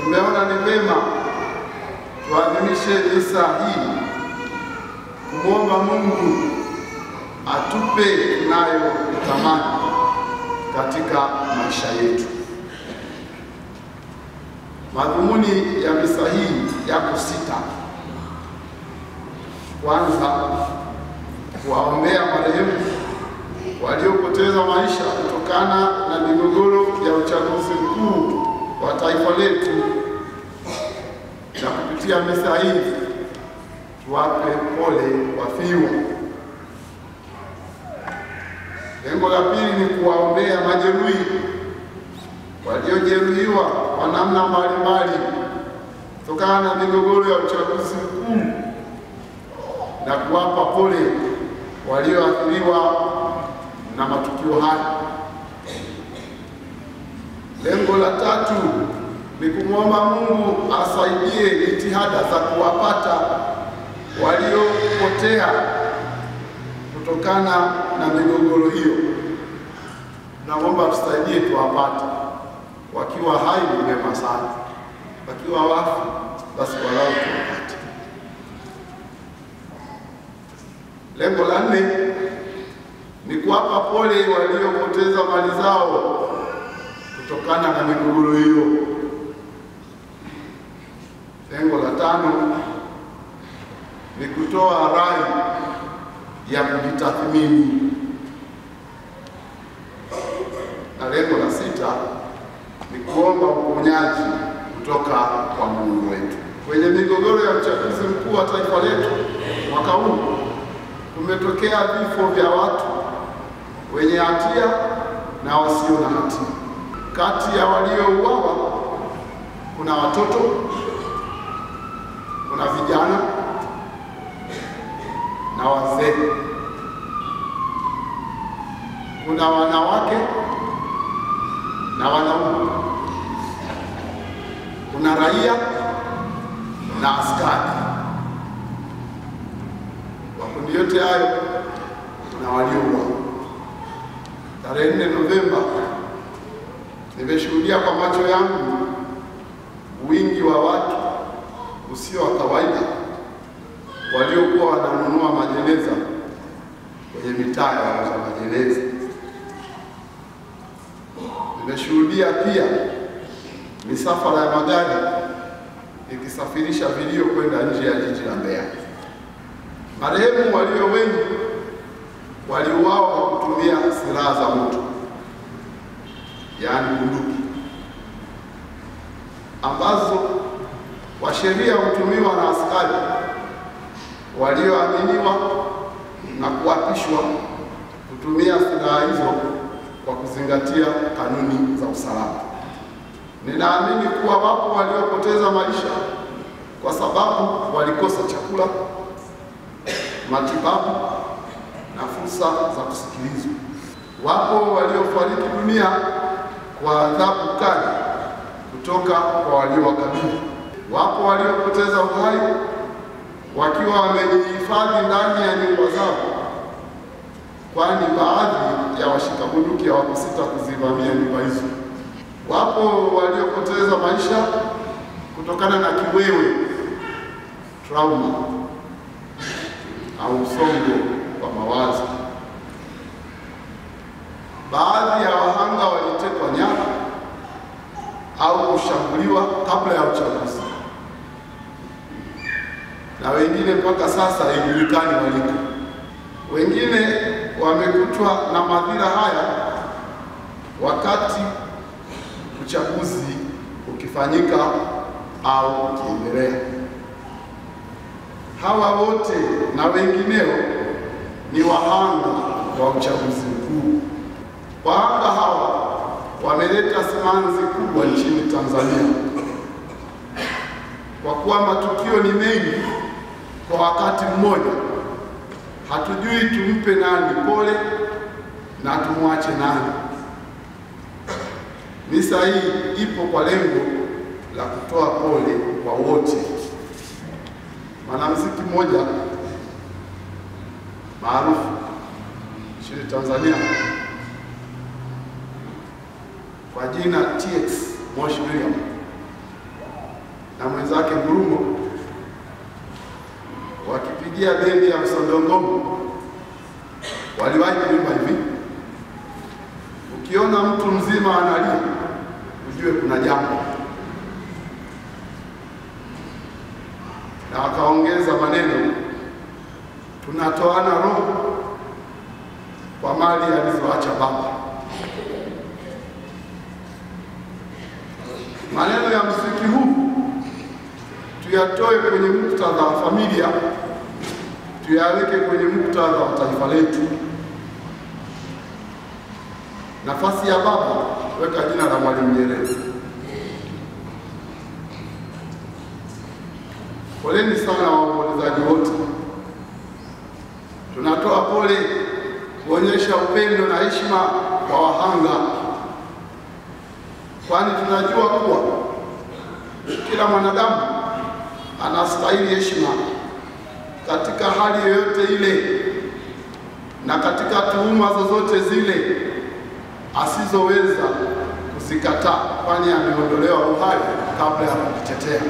tumeona ni vema tuadhimishe misa hii kumwomba Mungu atupe tunayotamani katika maisha yetu. Madhumuni ya misa hii yako 6. Kwanza, kuwaombea marehemu waliopoteza maisha kutokana na migogoro ya uchaguzi mkuu wa taifa letu, na kupitia misa hii tuwape pole wafiwa. Lengo la pili ni kuwaombea majeruhi waliojeruhiwa kwa namna mbalimbali kutokana na migogoro ya uchaguzi mkuu na kuwapa pole walioathiriwa na matukio haya. Lengo la tatu ni kumwomba Mungu asaidie jitihada za kuwapata waliopotea kutokana na migogoro hiyo. Naomba tusaidie tuwapate. Wakiwa hai ni mema sana, wakiwa wafu basi walau tuwapate. Lengo la 4 ni kuwapa pole waliopoteza mali zao kutokana na migogoro hiyo. Lengo la 5 ni kutoa rai ya kujitathmini, na lengo la 6 ni kuomba uponyaji kutoka kwa Mungu wetu. Kwenye migogoro ya uchaguzi mkuu wa taifa letu mwaka huu kumetokea vifo vya watu wenye hatia na wasio na hatia. Kati ya waliouawa kuna watoto, kuna vijana na wazee, kuna wanawake na wanaume, kuna raia na askari. Makundi yote hayo na waliouawa. Tarehe 4 Novemba nimeshuhudia kwa macho yangu wingi wa watu usio wa kawaida waliokuwa wananunua majeneza kwenye mitaa ya wauza majeneza. Nimeshuhudia pia misafara ya magari ikisafirisha vilio kwenda nje ya jiji la Mbeya. Marehemu walio wengi waliuawa kwa kutumia silaha za moto, yaani bunduki, ambazo kwa sheria hutumiwa na askari walioaminiwa na kuapishwa kutumia silaha hizo kwa kuzingatia kanuni za usalama. Ninaamini kuwa wapo waliopoteza maisha kwa sababu walikosa chakula, matibabu na fursa za kusikilizwa. Wapo waliofariki dunia kwa adhabu kali kutoka kwa waliowakabili. Wapo waliopoteza uhai wakiwa wamejihifadhi ndani ya nyumba zao, kwani baadhi ya washika bunduki hawakusita kuzivamia nyumba hizo. Wapo waliopoteza maisha kutokana na kiwewe, trauma au msongo wa mawazo. Baadhi ya wahanga walitekwa nyara au kushambuliwa kabla ya uchaguzi, na wengine mpaka sasa haijulikani waliko. Wengine wamekutwa na madhira haya wakati uchaguzi ukifanyika au ukiendelea. Hawa wote na wengineo ni wahanga wa uchaguzi mkuu. Wahanga hawa wameleta simanzi kubwa nchini Tanzania, kwa kuwa matukio ni mengi kwa wakati mmoja. Hatujui tumpe nani pole na tumwache nani. Misa hii ipo kwa lengo la kutoa pole kwa wote. Mwanamuziki mmoja maarufu nchini Tanzania kwa jina TX Moshi William na mwenzake Ngurumo wakipigia bendi ya Msondongoma, waliwahi kuimba hivi: ukiona mtu mzima analia ujue kuna jambo. Na wakaongeza maneno, tunatoana roho kwa mali alizoacha baba. Maneno ya muziki huu tuyatoe kwenye muktadha wa familia, tuyaweke kwenye muktadha wa taifa letu. Nafasi ya baba, weka jina la Mwalimu Nyerere. Poleni sana waombolezaji wote. Tunatoa pole kuonyesha upendo na heshima kwa wahanga, kwani tunajua kuwa kila mwanadamu anastahili heshima katika hali yoyote ile na katika tuhuma zozote zile asizoweza kuzikataa, kwani ameondolewa uhai kabla ya kujitetea.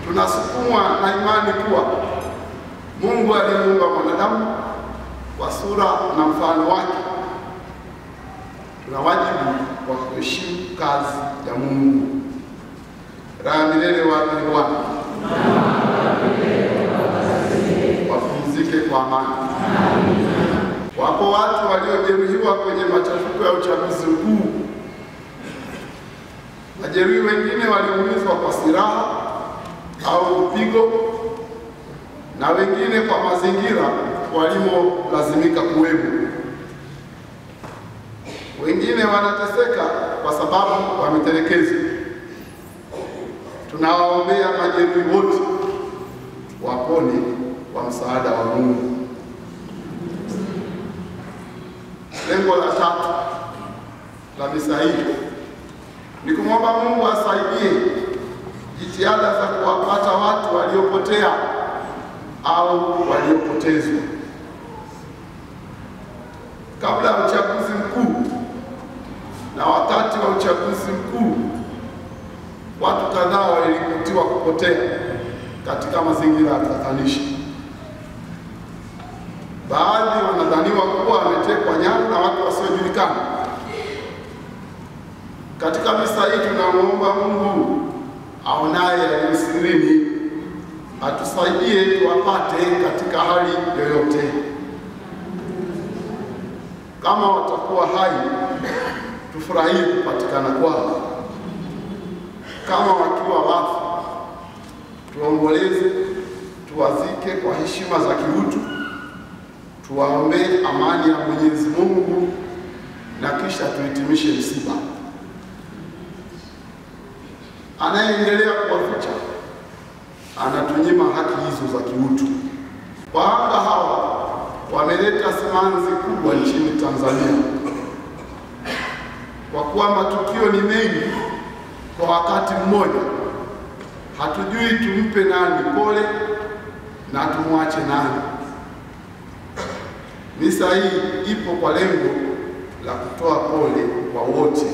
Tunasukumwa na imani kuwa Mungu alimuumba mwanadamu kwa sura na mfano wake. Tuna wajibu wa kuheshimu kazi ya Mungu. Raha milele wape Bwana, wapumzike kwa amani. Wapo watu waliojeruhiwa kwenye machafuko ya uchaguzi mkuu. Majeruhi wengine waliumizwa kwa silaha au upigo, na wengine kwa mazingira walimolazimika kuwemo. Wengine wanateseka kwa sababu wametelekezwa. Tunawaombea majeruhi wote wapone kwa msaada wa Mungu. Lengo la tatu la misa hii ni kumwomba Mungu asaidie jitihada za kuwapata watu waliopotea au waliopotezwa. Kabla ya uchaguzi mkuu na wakati wa uchaguzi mkuu, watu kadhaa waliripotiwa kupotea katika mazingira ya tatanishi. Baadhi wanadhaniwa kuwa wametekwa nyara na watu wasiojulikana. Katika misa hii tunamwomba Mungu aonaye yaliyo sirini atusaidie tuwapate katika hali yoyote. Kama watakuwa hai, tufurahie kupatikana kwao. Kama wakiwa wafu, tuomboleze, tuwazike kwa heshima za kiutu, tuwaombee amani ya Mwenyezi Mungu na kisha tuhitimishe msiba. Anayeendelea kuwaficha anatunyima haki hizo za kiutu. Wahanga hawa wameleta simanzi kubwa nchini Tanzania, kwa kuwa matukio ni mengi kwa wakati mmoja. Hatujui tumpe nani pole na tumwache nani. Misa hii ipo kwa lengo la kutoa pole kwa wote.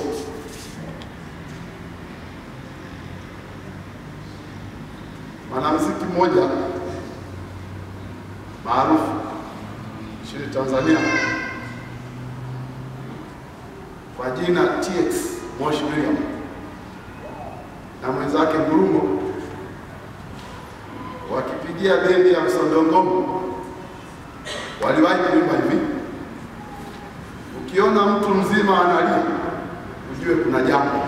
Mwanamuziki mmoja maarufu nchini Tanzania kwa jina TX Moshi William na mwenzake Ngurumo wakipigia bendi ya Msondongoma, waliwahi kuimba hivi: ukiona mtu mzima analia ujue kuna jambo.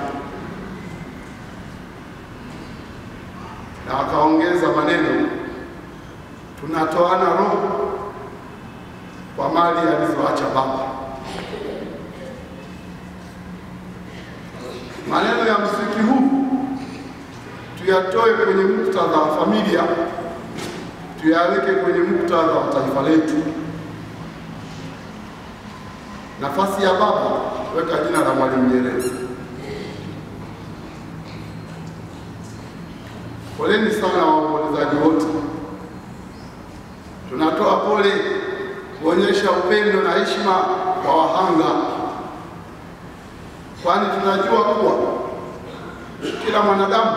Na wakaongeza maneno, tunatoana roho kwa mali alizoacha baba. Maneno ya muziki huu tuyatoe kwenye muktadha wa familia, tuyaweke kwenye muktadha wa taifa letu. Nafasi ya baba, weka jina la Mwalimu Nyerere. Poleni sana waombolezaji wote. Tunatoa pole kuonyesha upendo na heshima kwa wahanga, kwani tunajua kuwa kila mwanadamu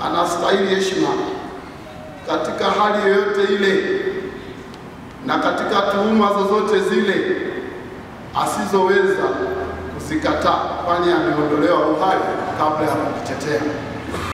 anastahili heshima katika hali yoyote ile na katika tuhuma zozote zile asizoweza kuzikataa, kwani ameondolewa uhai kabla ya kujitetea.